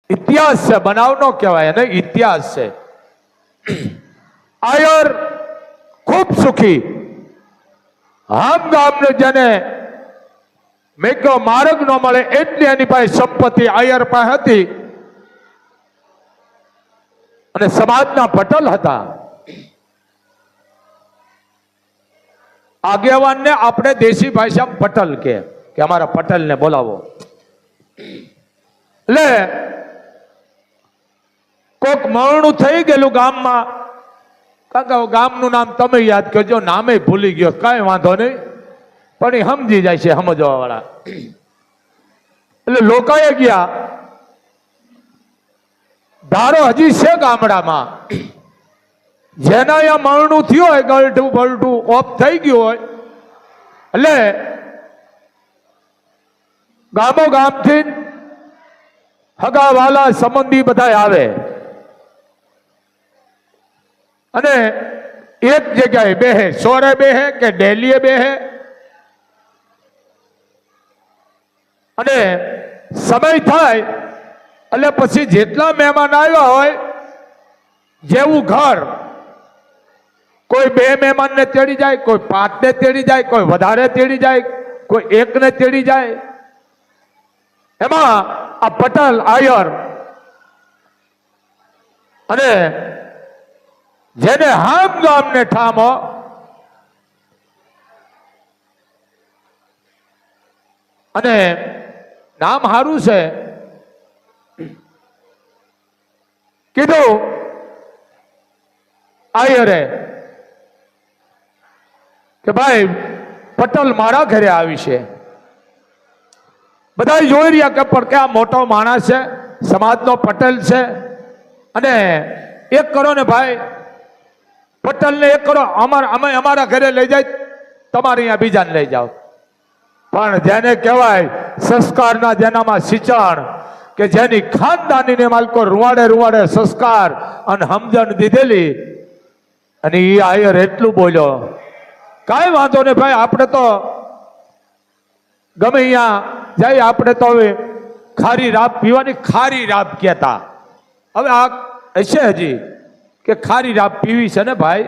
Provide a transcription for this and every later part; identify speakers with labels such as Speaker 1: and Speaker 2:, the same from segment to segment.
Speaker 1: ઇતિહાસ છે, બનાવ નો કહેવાય અને ઇતિહાસ છે. આયર ખૂબ સુખી, આમ ગામને જેને મેઘો માર્ગ ન મળે એટલી એની પાસે સંપત્તિ આયર પાસે હતી અને સમાજના પટેલ હતા. આગેવાનને આપણે દેશી ભાષામાં પટેલ કે અમારા પટેલને બોલાવો. એટલે કોક મરણું થઈ ગયેલું ગામમાં, કાકા ગામનું નામ તમે યાદ કરજો, નામે ભૂલી ગયો, કાંઈ વાંધો નહીં, પણ એ સમજી જાય છે સમજવા વાળા. એટલે લોકોએ ગયા, ધારો હજી છે ગામડામાં, જેના અહીંયા મરણું થયું હોય, ગળઠું બળઠું ઓફ થઈ ગયું હોય, એટલે ગામો ગામથી હગા વાલા સંબંધી બધા આવે અને એક જગ્યાએ બેહે, સોરે બેહે કે ડેલીએ બેહે અને સમય થાય એટલે પછી જેટલા મહેમાન આવ્યા હોય, જેવું ઘર, કોઈ 2 મહેમાનને તેડી જાય, કોઈ 5ને તેડી જાય, કોઈ વધારે તેડી જાય, કોઈ 1ને તેડી જાય. એમાં આ પટેલ આયર અને જેને હામ ગામને ઠામો અને નામ હારું છે, કીધું આયરે કે ભાઈ પટેલ મારા ઘરે આવી છે. બધા જોઈ રહ્યા કે પણ કે આ મોટો માણસ છે, સમાજનો પટેલ છે, અને એક કરો ને ભાઈ, પટેલને એક કરો, અમે અમારા ઘરે લઈ જાય, તમારે અહીંયા બીજાને લઈ જાઓ. પણ જેને કહેવાય સંસ્કારના જેનામાં સિંચણ, કે જેની ખાનદાનીને માલકો રૂવાડે સંસ્કાર અને સમજણ દીધેલી, અને એ આયર એટલું બોલ્યો, કાંઈ વાંધો નહીં ભાઈ, આપણે તો ગમે અહીંયા જાય, આપણે તો હવે ખારી રાબ પીવાની, ખારી રાબ કહેતા, હવે આ હશે હજી કે ખારી રાબ પીવી છે ને ભાઈ.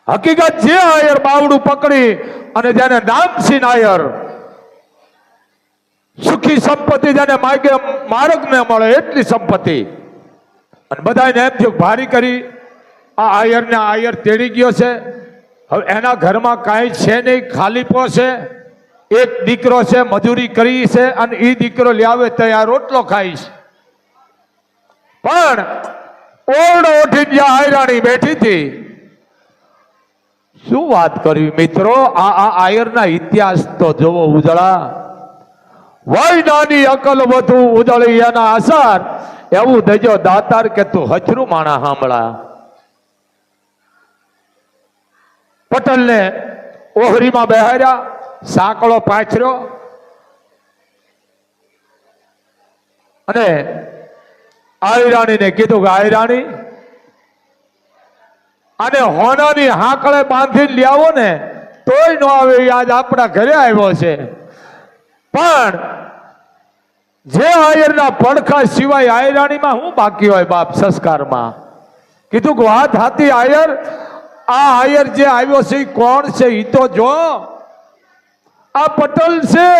Speaker 1: હકીકત જે આયર બાવડું પકડી અને જેને નામસિંહ આયર, સુખી સંપત્તિ જેને માગે માર્ગ ન મળે એટલી સંપત્તિ, અને બધાને એમ થયું ભારી કરી આ આયરને આયર તેડી ગયો છે. હવે એના ઘરમાં કાંઈ છે નહીં, ખાલીપો છે, એક દીકરો છે, મજૂરી કરી છે, અને એ દીકરો લાવે તો આ રોટલો ખાઈશ. પણ ઓરડો ઉઠીને જ્યાં આયરાણી બેઠી હતી, શું વાત કરવી મિત્રો, આ આયરના ઇતિહાસ તો જોવો ઉજળા. વય નાની અકલ વધુ ઉજળી એના આસાર, એવું દેજો દાતાર કે તું હચરું માણા સાંભળા. પટેલને ઓહરીમાં બેહાર્યા, સાંકળો પાછર્યો અને આયરાણીને કીધું કે આયરાણી, અને હોનાની હાંકળે બાંધીને લાવો ને તોય ન આવે, આજ આપણા ઘરે આવ્યો છે. પણ જે આયરના પડખા સિવાય આયરાણીમાં શું બાકી હોય બાપ સંસ્કારમાં? કીધું કે વાત હાથી આયર, આ આયર જે આવ્યો છે એ કોણ છે? એ તો જો આ પટેલ છે.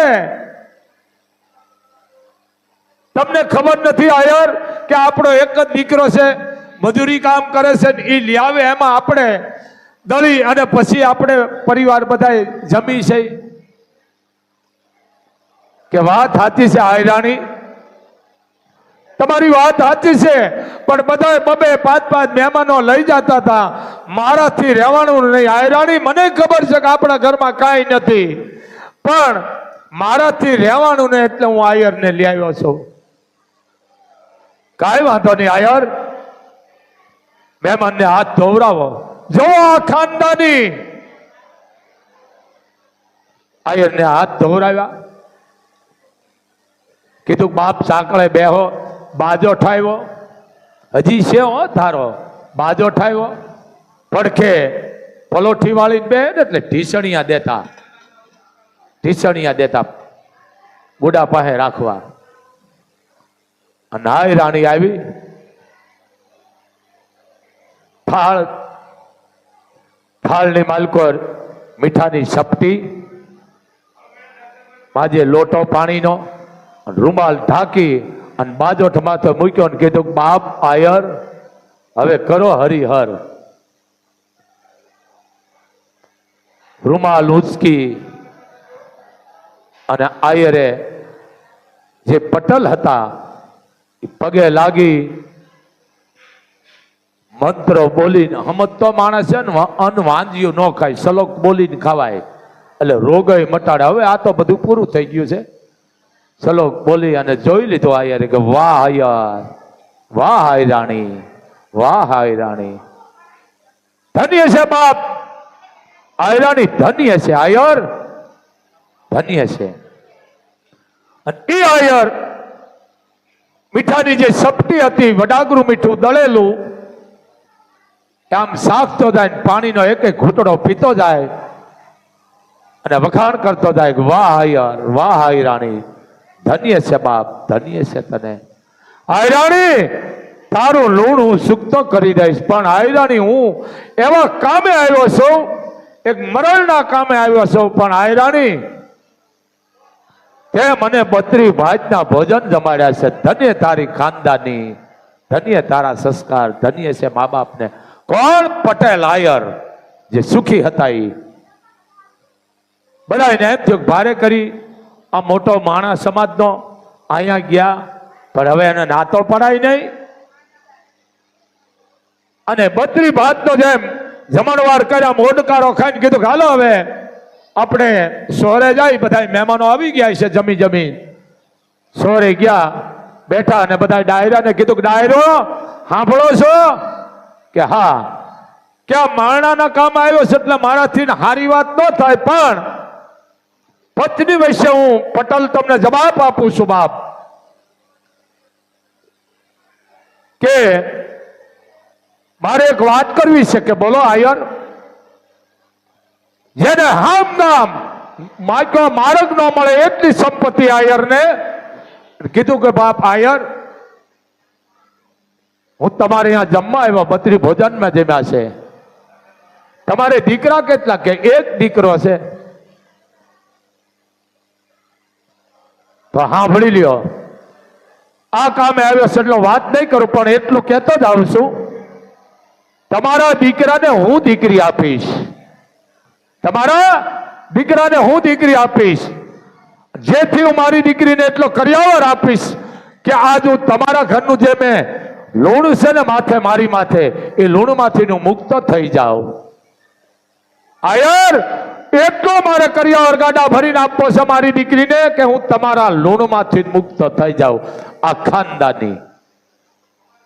Speaker 1: તમને ખબર નથી આયર કે આપણો એક જ દીકરો છે, મજૂરી કામ કરે છે, એ લ્યાવે એમાં આપણે દળી અને પછી આપણે પરિવાર બધા જમી છે. કે વાત સાચી છે આયરાણી, તમારી વાત સાચી છે, પણ બધા 2-5 મહેમાનો લઈ જતા હતા, મારાથી રહેવાનું નહીં. આયરાણી, મને ખબર છે કે આપણા ઘરમાં કાંઈ નથી, પણ મારાથી રહેવાનું નહીં એટલે હું આયરને લઈ આવ્યો છું. કાંઈ વાંધો નહીં આયર, મહેમાનને હાથ ધોવરાવો. જો આ ખાનદાની આયરને હાથ ધોવરાવ્યા. કીધું બાપ સાંકળે બેહો, બાજો ઠાવ્યો, હજી છે હો ધારો, બાજો ઠાવ્યો, પડખે પલોઠી વાળીને બે ને એટલે ઢીસણિયા દેતા બુડા પાસે રાખવા. અને આ રાણી આવી થાળની માલકોર મીઠાની સપટી માજે લોટો પાણીનો રૂમાલ ઢાંકી અને બાજોઠ માથે મૂક્યો ને કીધું બાપ આયર હવે કરો હરિહર. રૂમાલ ઉંચકી અને આયરે જે પટલ હતા પગે લાગી મંત્રો બોલીને સમજતો માણસ છે ને અન્ન વાંજ્યું ન ખાય, સલોક બોલીને ખવાય એટલે રોગ મટાડે. હવે આ તો બધું પૂરું થઈ ગયું છે. સલોક બોલી અને જોઈ લીધું આયરે કે વાહ આયર, વાહ હાય રાણી, વાહ હાય રાણી, ધન્ય છે બાપ, આયરાણી ધન્ય છે, આયર ધન્ય છે. અને એ આયર મીઠાની જે સપટી હતી વડાગરું મીઠું દળેલું આમ સાફતો જાય, પાણીનો એક એક ઘૂંટડો પીતો જાય અને વખાણ કરતો જાય કે વાહ આયર, વાહ હાય રાણી, ધન્ય છે બાપ, ધન્ય છે તને. આયરાણી તારું લૂણ હું સુકતો કરી દઈશ, પણ આયરાણી હું એવા કામે આવ્યો છું, એક મરણના કામે આવ્યો છું, પણ આયરાણી તે મને 32 ભાતના ભોજન જમાડ્યા છે. ધન્ય તારી ખાનદાની, ધન્ય તારા સંસ્કાર, ધન્ય છે મા બાપને. કોણ? પટેલ આયર જે સુખી હતા. એ બધા એને એમ થયું ભારે કરી આ મોટો માણસ સમાજનો અહીંયા ગયા, પણ હવે એને નાતો પડાય નહીં. અને 32 ભાતનો જેમ જમણવાર કર્યા, મોડકારો ખાઈને કીધું હાલો હવે આપણે સોરે જાય, બધા મહેમાનો આવી ગયા છે જમી જમી. સોરે ગયા, બેઠા અને બધા ડાયરાને કીધું કે ડાયરો સાંભળો છો કે હા, ક્યાં મારણાના કામ આવ્યો છે એટલે મારાથી હારી વાત ન થાય, પણ પત્ની વિશે હું પટેલ તમને જવાબ આપું છું બાપ કે મારે એક વાત કરવી છે. કે બોલો આયર. જેને હામ નામ માર્ગ ન મળે એટલી સંપત્તિ આયરને કીધું કે બાપ આયર હું તમારે અહીંયા જમવા આવ્યો, 32 ભોજનમાં જમ્યા છે. તમારે દીકરા કેટલા? કે એક દીકરો છે. તો સાંભળી લ્યો, આ કામે આવ્યો છે એટલે વાત નહીં કરું, પણ એટલું કહેતો જ આવું છું, તમારા દીકરાને હું દીકરી આપીશ, તમારા દીકરાને હું દીકરી આપીશ, જેથી હું મારી દીકરીને એટલો કર્યાવર આપીશ કે આજ હું તમારા ઘરનું જે મેં લૂણ છે ને માથે, મારી માથે, એ લૂણમાંથી હું મુક્ત થઈ જાઉં. આયર એટલો મારે કર્યાવર ગાડા ભરીને આપવો છે મારી દીકરીને કે હું તમારા લૂણમાંથી મુક્ત થઈ જાઉં. આ ખાનદાની